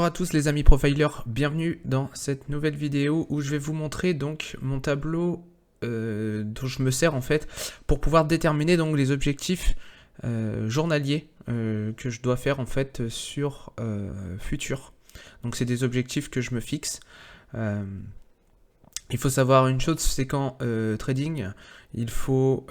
Bonjour à tous les amis profilers, bienvenue dans cette nouvelle vidéo où je vais vous montrer donc mon tableau dont je me sers en fait pour pouvoir déterminer donc les objectifs journaliers que je dois faire en fait sur Futur. Donc c'est des objectifs que je me fixe. Il faut savoir une chose, c'est qu'en trading, il faut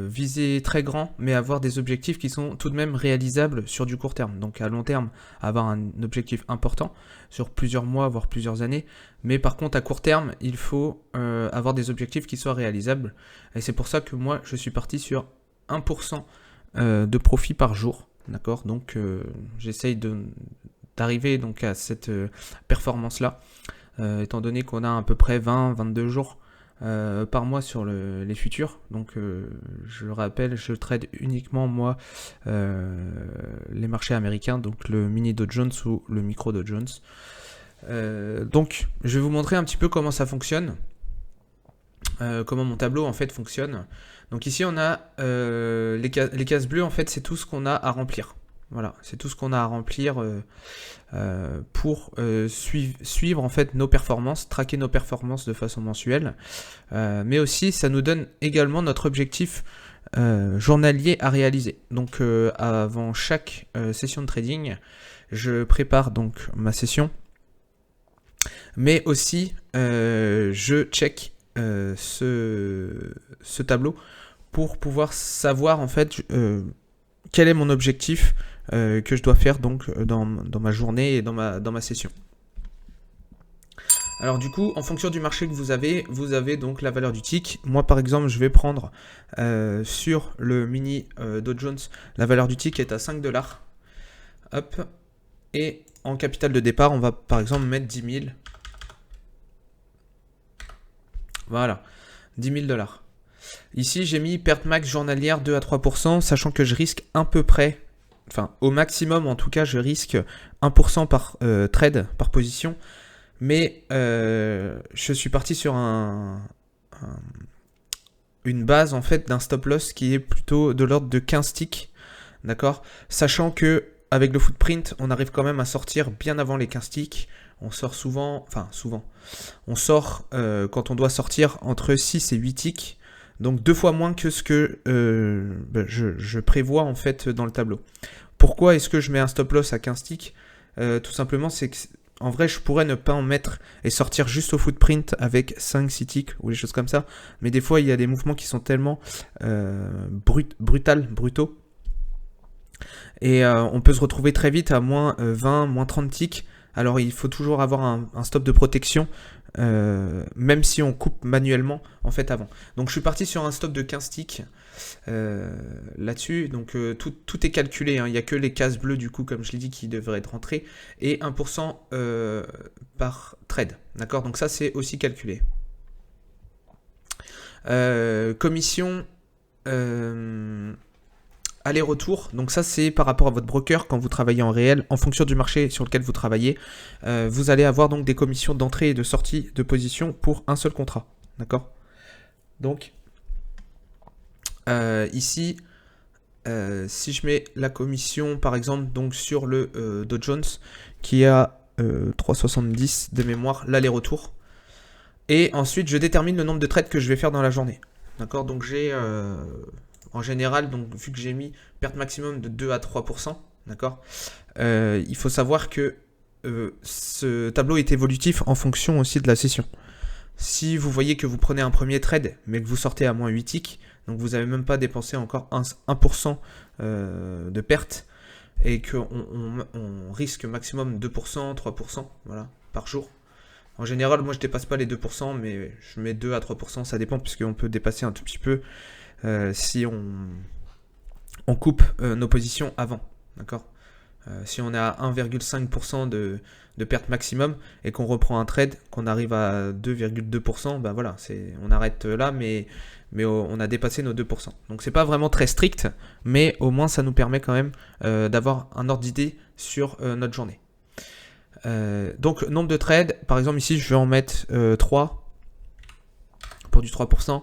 viser très grand, mais avoir des objectifs qui sont tout de même réalisables sur du court terme. Donc à long terme, avoir un objectif important sur plusieurs mois, voire plusieurs années. Mais par contre, à court terme, il faut avoir des objectifs qui soient réalisables. Et c'est pour ça que moi, je suis parti sur 1% de profit par jour. D'accord. Donc j'essaye d'arriver donc à cette performance-là. Étant donné qu'on a à peu près 20-22 jours par mois sur les futurs. Donc je le rappelle, je trade uniquement moi les marchés américains, donc le mini Dow Jones ou le micro Dow Jones. Donc je vais vous montrer un petit peu comment ça fonctionne, comment mon tableau en fait fonctionne. Donc ici on a les cases bleues, en fait c'est tout ce qu'on a à remplir. Voilà, c'est tout ce qu'on a à remplir pour suivre en fait nos performances, traquer nos performances de façon mensuelle. Mais aussi, ça nous donne également notre objectif journalier à réaliser. Donc, avant chaque session de trading, je prépare donc ma session. Mais aussi, je check ce tableau pour pouvoir savoir en fait quel est mon objectif que je dois faire donc dans ma journée et dans ma session. Alors du coup, en fonction du marché que vous avez donc la valeur du tick. Moi par exemple, je vais prendre sur le mini Dow Jones, la valeur du tick est à 5 $. Hop. Et en capital de départ, on va par exemple mettre 10 000. Voilà, 10 000 $. Ici, j'ai mis perte max journalière 2 à 3%, sachant que je risque à peu près, enfin au maximum en tout cas, je risque 1% par trade, par position. Mais je suis parti sur une base en fait d'un stop loss qui est plutôt de l'ordre de 15 ticks. D'accord ? Sachant que avec le footprint, on arrive quand même à sortir bien avant les 15 ticks. On sort souvent, on sort quand on doit sortir entre 6 et 8 ticks. Donc 2 fois moins que ce que je prévois en fait dans le tableau. Pourquoi est-ce que je mets un stop loss à 15 ticks ? Tout simplement, c'est que en vrai, je pourrais ne pas en mettre et sortir juste au footprint avec 5-6 ticks ou des choses comme ça. Mais des fois, il y a des mouvements qui sont tellement brutaux. Et on peut se retrouver très vite à moins 20, moins 30 ticks. Alors il faut toujours avoir un stop de protection, même si on coupe manuellement en fait avant. Donc je suis parti sur un stop de 15 ticks là-dessus. Donc tout est calculé, hein. Il n'y a que les cases bleues du coup, comme je l'ai dit, qui devraient être rentrées. Et 1% par trade. D'accord. Donc ça c'est aussi calculé. Commission aller-retour, donc ça c'est par rapport à votre broker quand vous travaillez en réel, en fonction du marché sur lequel vous travaillez, vous allez avoir donc des commissions d'entrée et de sortie de position pour un seul contrat, d'accord. Donc ici, si je mets la commission par exemple donc sur le Dow Jones qui a 3,70 de mémoire l'aller-retour, et ensuite je détermine le nombre de trades que je vais faire dans la journée, d'accord. Donc j'ai en général, donc vu que j'ai mis perte maximum de 2 à 3%, d'accord, il faut savoir que ce tableau est évolutif en fonction aussi de la session. Si vous voyez que vous prenez un premier trade, mais que vous sortez à moins 8 ticks, donc vous n'avez même pas dépensé encore 1% de perte, et qu'on risque maximum 2%, 3%, voilà, par jour. En général, moi je dépasse pas les 2%, mais je mets 2 à 3%, ça dépend, puisqu'on peut dépasser un tout petit peu si on coupe nos positions avant, d'accord. Si on est à 1,5% de perte maximum et qu'on reprend un trade, qu'on arrive à 2,2%, ben voilà, on arrête là, mais on a dépassé nos 2%. Donc c'est pas vraiment très strict, mais au moins ça nous permet quand même d'avoir un ordre d'idée sur notre journée. Donc nombre de trades, par exemple ici je vais en mettre 3 pour du 3%.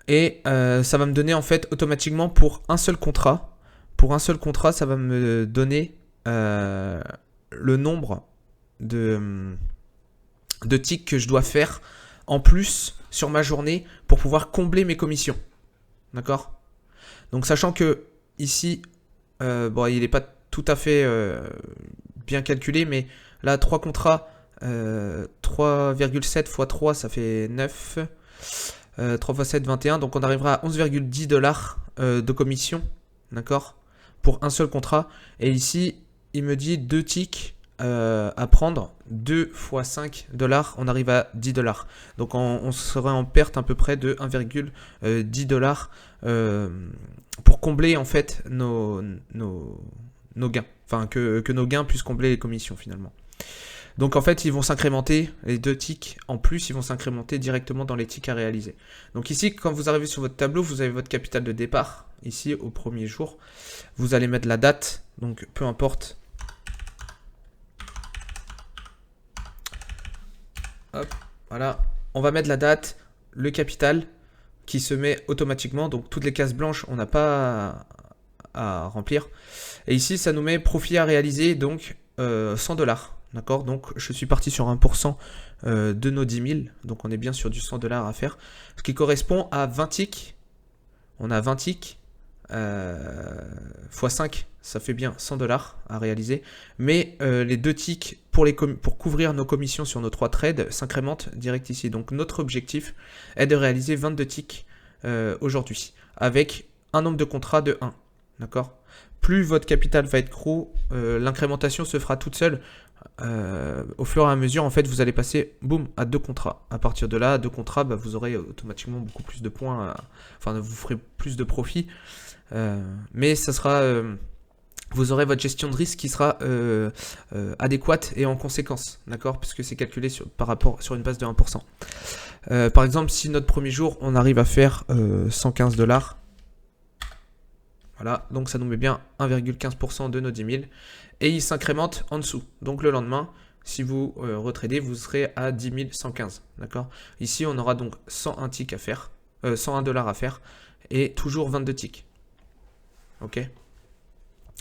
Et ça va me donner en fait automatiquement pour un seul contrat. Pour un seul contrat, ça va me donner le nombre de ticks que je dois faire en plus sur ma journée pour pouvoir combler mes commissions. D'accord? Donc sachant que ici, bon, il n'est pas tout à fait bien calculé, mais là, 3 contrats, 3,7 x 3, ça fait 9. 3 x 7, 21. Donc on arrivera à 11,10 $ de commission. D'accord? Pour un seul contrat. Et ici, il me dit 2 ticks à prendre. 2 x 5 $, on arrive à 10 $. Donc on serait en perte à peu près de 1,10 $ pour combler en fait nos gains. Enfin, que nos gains puissent combler les commissions finalement. Donc en fait, ils vont s'incrémenter, les 2 ticks en plus, ils vont s'incrémenter directement dans les ticks à réaliser. Donc ici, quand vous arrivez sur votre tableau, vous avez votre capital de départ. Ici, au premier jour, vous allez mettre la date, donc peu importe. Hop, voilà. On va mettre la date, le capital qui se met automatiquement. Donc toutes les cases blanches, on n'a pas à remplir. Et ici, ça nous met profit à réaliser, donc 100 $. D'accord? Donc je suis parti sur 1% de nos 10 000. Donc on est bien sur du 100 $ à faire. Ce qui correspond à 20 ticks. On a 20 ticks. x 5, ça fait bien 100 $ à réaliser. Mais les 2 ticks pour couvrir nos commissions sur nos 3 trades s'incrémentent direct ici. Donc notre objectif est de réaliser 22 ticks aujourd'hui. Avec un nombre de contrats de 1. D'accord? Plus votre capital va être gros, l'incrémentation se fera toute seule. Au fur et à mesure, en fait, vous allez passer, boum, à 2 contrats. À partir de là, 2 contrats, bah, vous aurez automatiquement beaucoup plus de points. Enfin, vous ferez plus de profit. Mais ça sera, vous aurez votre gestion de risque qui sera adéquate et en conséquence, d'accord? Puisque c'est calculé sur une base de 1%. Par exemple, si notre premier jour, on arrive à faire 115 $. Voilà, donc ça nous met bien 1,15% de nos 10 000. Et il s'incrémente en dessous. Donc le lendemain, si vous retradez, vous serez à 10 115. D'accord? Ici, on aura donc 101 ticks à faire, 101 $ à faire, et toujours 22 ticks. Ok?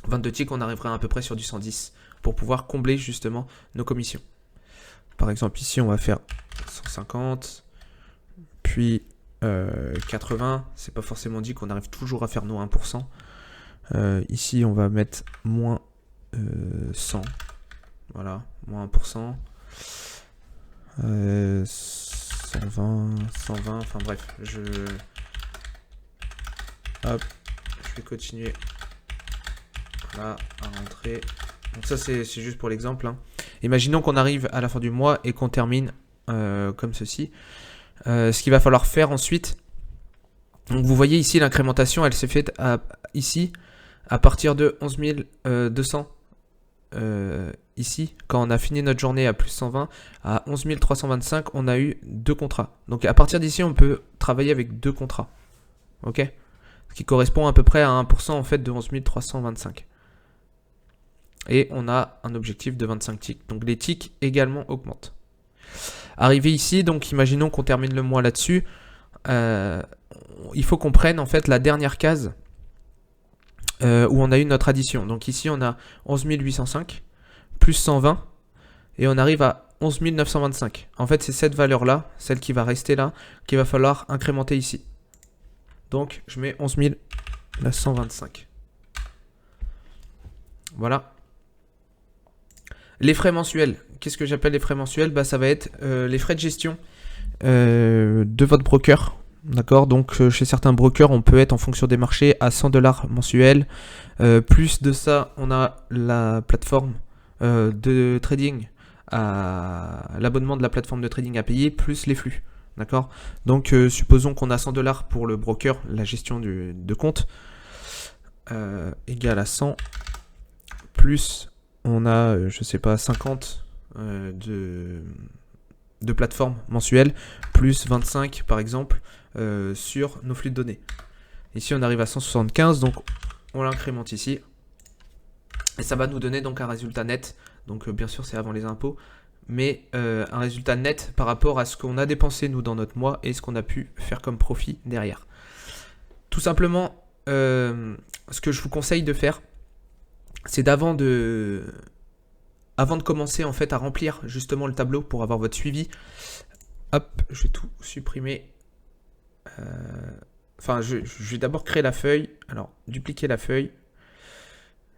22 ticks, on arrivera à peu près sur du 110 pour pouvoir combler justement nos commissions. Par exemple, ici, on va faire 150, puis 80. C'est pas forcément dit qu'on arrive toujours à faire nos 1%. Ici, on va mettre moins 100. Voilà, moins 1%. 120, 120, enfin bref, je vais continuer là à rentrer. Donc ça c'est juste pour l'exemple. Hein. Imaginons qu'on arrive à la fin du mois et qu'on termine comme ceci. Ce qu'il va falloir faire ensuite, donc vous voyez ici l'incrémentation, elle s'est faite ici à partir de 11 200. Ici, quand on a fini notre journée à plus 120, à 11 325, on a eu 2 contrats. Donc à partir d'ici, on peut travailler avec 2 contrats. Ok? Ce qui correspond à peu près à 1% en fait de 11 325. Et on a un objectif de 25 ticks. Donc les ticks également augmentent. Arrivé ici, donc imaginons qu'on termine le mois là-dessus. Il faut qu'on prenne en fait la dernière case où on a eu notre addition. Donc ici, on a 11 805 plus 120 et on arrive à 11 925. En fait, c'est cette valeur-là, celle qui va rester là, qu'il va falloir incrémenter ici. Donc, je mets 11 925. Voilà. Les frais mensuels. Qu'est-ce que j'appelle les frais mensuels? Bah, ça va être les frais de gestion de votre broker. D'accord, donc chez certains brokers, on peut être en fonction des marchés à 100 $ mensuels. Plus de ça, on a la plateforme de trading, l'abonnement de la plateforme de trading à payer, plus les flux. D'accord, donc supposons qu'on a 100 $ pour le broker, la gestion de compte, égale à 100, plus on a, je sais pas, 50 de plateforme mensuelle, plus 25 par exemple sur nos flux de données. Ici on arrive à 175, donc on l'incrémente ici. Et ça va nous donner donc un résultat net. Donc bien sûr c'est avant les impôts, mais un résultat net par rapport à ce qu'on a dépensé nous dans notre mois et ce qu'on a pu faire comme profit derrière. Tout simplement, ce que je vous conseille de faire, c'est avant de commencer en fait à remplir justement le tableau pour avoir votre suivi, hop, je vais tout supprimer. Enfin, je vais d'abord créer la feuille. Alors, dupliquer la feuille.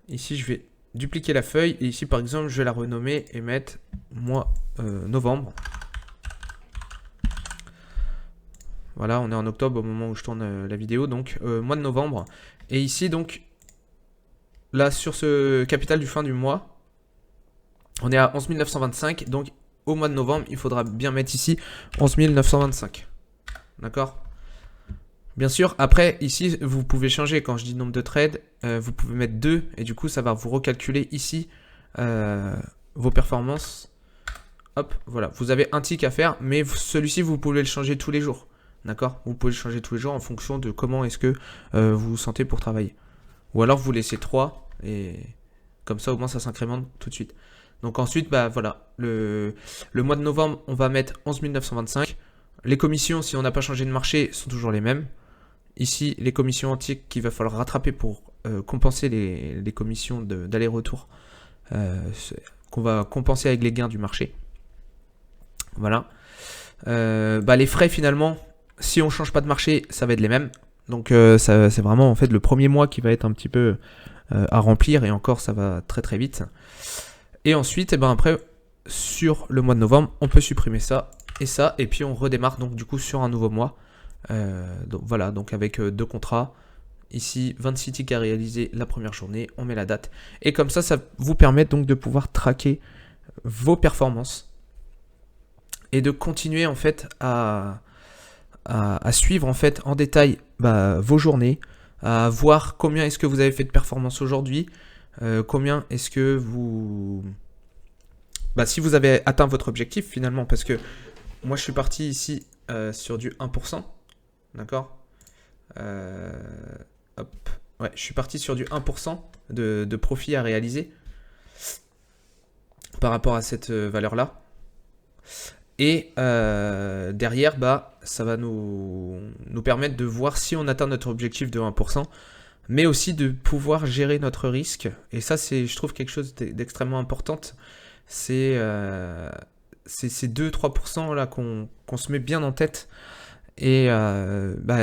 Ici, je vais dupliquer la feuille. Et ici, par exemple, je vais la renommer et mettre mois novembre. Voilà, on est en octobre au moment où je tourne la vidéo. Donc, mois de novembre. Et ici, donc, là, sur ce capital du fin du mois, on est à 11 925. Donc, au mois de novembre, il faudra bien mettre ici 11 925. D'accord ? Bien sûr, après, ici, vous pouvez changer. Quand je dis nombre de trades, vous pouvez mettre 2. Et du coup, ça va vous recalculer ici vos performances. Hop, voilà. Vous avez un tick à faire, mais celui-ci, vous pouvez le changer tous les jours. D'accord ? Vous pouvez le changer tous les jours en fonction de comment est-ce que vous vous sentez pour travailler. Ou alors, vous laissez 3. Et comme ça, au moins, ça s'incrémente tout de suite. Donc ensuite, bah voilà. Le mois de novembre, on va mettre 11 925. Les commissions, si on n'a pas changé de marché, sont toujours les mêmes. Ici, les commissions antiques qu'il va falloir rattraper pour compenser les commissions d'aller-retour qu'on va compenser avec les gains du marché. Voilà. Les frais, finalement, si on ne change pas de marché, ça va être les mêmes. Donc, c'est vraiment en fait le premier mois qui va être un petit peu à remplir. Et encore, ça va très très vite. Et ensuite, après, sur le mois de novembre, on peut supprimer ça et ça. Et puis, on redémarre donc du coup sur un nouveau mois. Donc voilà, donc avec 2 contrats. Ici, 26 ticks à réaliser la première journée. On met la date. Et comme ça vous permet donc de pouvoir traquer vos performances. Et de continuer en fait à suivre en fait en détail vos journées. À voir combien est-ce que vous avez fait de performance aujourd'hui. Combien est-ce que vous... si vous avez atteint votre objectif finalement. Parce que moi je suis parti ici sur du 1%. D'accord. Hop. Ouais, je suis parti sur du 1% de profit à réaliser par rapport à cette valeur-là. Et derrière, ça va nous permettre de voir si on atteint notre objectif de 1%, mais aussi de pouvoir gérer notre risque. Et ça, c'est, je trouve, quelque chose d'extrêmement important. C'est ces 2-3% là qu'on se met bien en tête. Et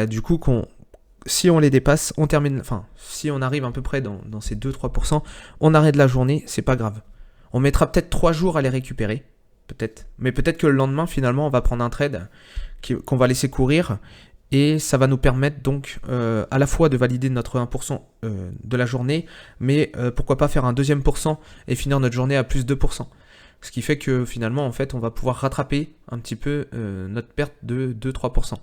du coup, si on les dépasse, on termine. Enfin, si on arrive à peu près dans ces 2-3%, on arrête la journée, c'est pas grave. On mettra peut-être 3 jours à les récupérer. Peut-être. Mais peut-être que le lendemain, finalement, on va prendre un trade qu'on va laisser courir. Et ça va nous permettre donc à la fois de valider notre 1% de la journée, mais pourquoi pas faire un deuxième % et finir notre journée à plus 2%. Ce qui fait que finalement, en fait, on va pouvoir rattraper un petit peu notre perte de 2-3%.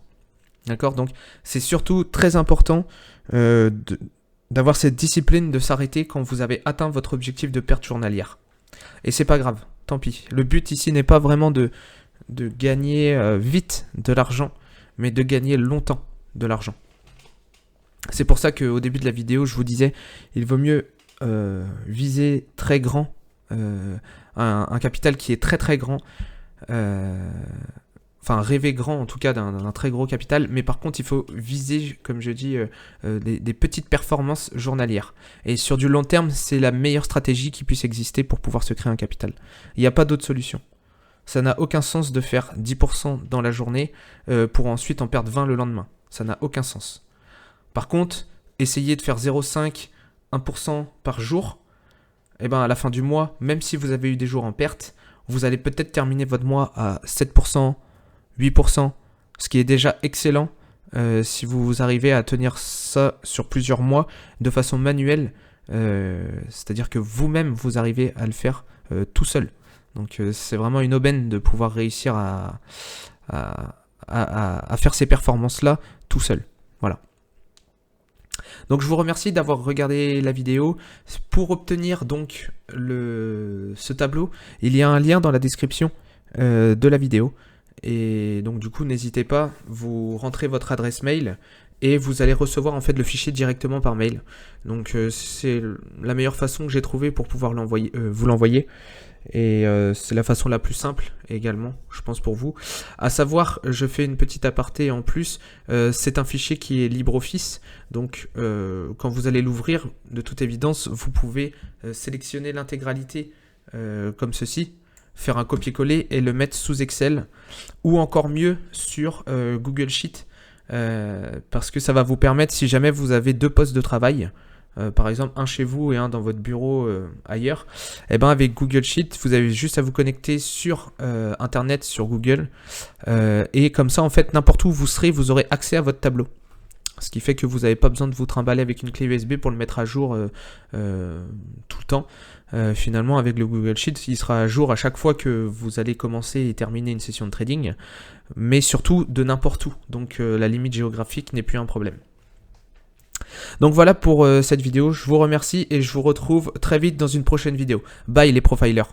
D'accord ? Donc, c'est surtout très important d'avoir cette discipline de s'arrêter quand vous avez atteint votre objectif de perte journalière. Et c'est pas grave, tant pis. Le but ici n'est pas vraiment de gagner vite de l'argent, mais de gagner longtemps de l'argent. C'est pour ça qu'au début de la vidéo, je vous disais, il vaut mieux viser très grand, un capital qui est très très grand, rêver grand en tout cas d'un très gros capital, mais par contre il faut viser, comme je dis, des petites performances journalières. Et sur du long terme, c'est la meilleure stratégie qui puisse exister pour pouvoir se créer un capital. Il n'y a pas d'autre solution. Ça n'a aucun sens de faire 10% dans la journée pour ensuite en perdre 20 le lendemain. Ça n'a aucun sens. Par contre, essayez de faire 0,5, 1% par jour. Et à la fin du mois, même si vous avez eu des jours en perte, vous allez peut-être terminer votre mois à 7%, 8%, ce qui est déjà excellent si vous arrivez à tenir ça sur plusieurs mois de façon manuelle. C'est-à-dire que vous-même, vous arrivez à le faire tout seul. Donc c'est vraiment une aubaine de pouvoir réussir à faire ces performances-là tout seul. Voilà. Donc je vous remercie d'avoir regardé la vidéo. Pour obtenir donc ce tableau, il y a un lien dans la description de la vidéo. Et donc du coup n'hésitez pas, vous rentrez votre adresse mail et vous allez recevoir en fait le fichier directement par mail. Donc c'est la meilleure façon que j'ai trouvé pour pouvoir vous l'envoyer. Et c'est la façon la plus simple également, je pense, pour vous. À savoir, je fais une petite aparté en plus, c'est un fichier qui est LibreOffice, donc quand vous allez l'ouvrir, de toute évidence, vous pouvez sélectionner l'intégralité comme ceci, faire un copier-coller et le mettre sous Excel, ou encore mieux sur Google Sheet, parce que ça va vous permettre, si jamais vous avez 2 postes de travail, par exemple un chez vous et un dans votre bureau ailleurs, et ben avec Google Sheet, vous avez juste à vous connecter sur Internet, sur Google, et comme ça en fait n'importe où vous serez, vous aurez accès à votre tableau. Ce qui fait que vous n'avez pas besoin de vous trimballer avec une clé USB pour le mettre à jour tout le temps. Finalement, avec le Google Sheet, il sera à jour à chaque fois que vous allez commencer et terminer une session de trading, mais surtout de n'importe où. Donc la limite géographique n'est plus un problème. Donc voilà pour cette vidéo, je vous remercie et je vous retrouve très vite dans une prochaine vidéo. Bye les profilers.